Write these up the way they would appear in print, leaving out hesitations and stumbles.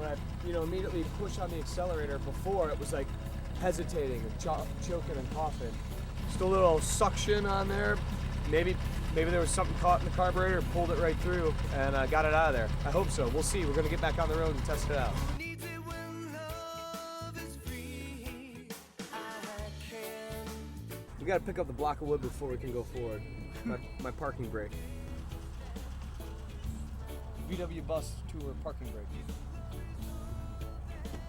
when I, immediately push on the accelerator, before it was like hesitating and choking and coughing. Just a little suction on there. Maybe there was something caught in the carburetor, pulled it right through, and got it out of there. I hope so. We'll see. We're gonna get back on the road and test it out. We gotta pick up the block of wood before we can go forward. My parking brake. VW bus tour parking brake.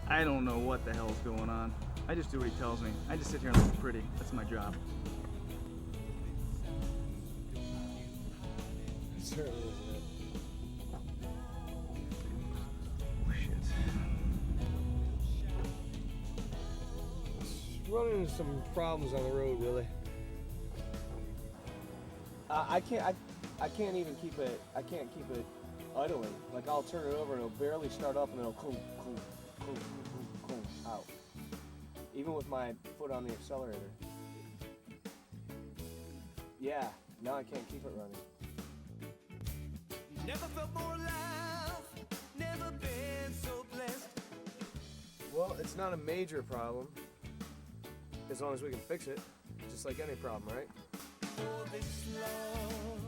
I don't know what the hell's going on. I just do what he tells me. I just sit here and look pretty. That's my job. Certainly isn't it? Oh shit. Running into some problems on the road, Willie. I can't even keep it. I can't keep it idling. Like I'll turn it over and it'll barely start up and it'll clunk, clunk, clunk, clunk, clunk, out. Even with my foot on the accelerator. Yeah, now I can't keep it running. Never felt more alive, never been so blessed. Well, it's not a major problem, as long as we can fix it, just like any problem, right? For this love.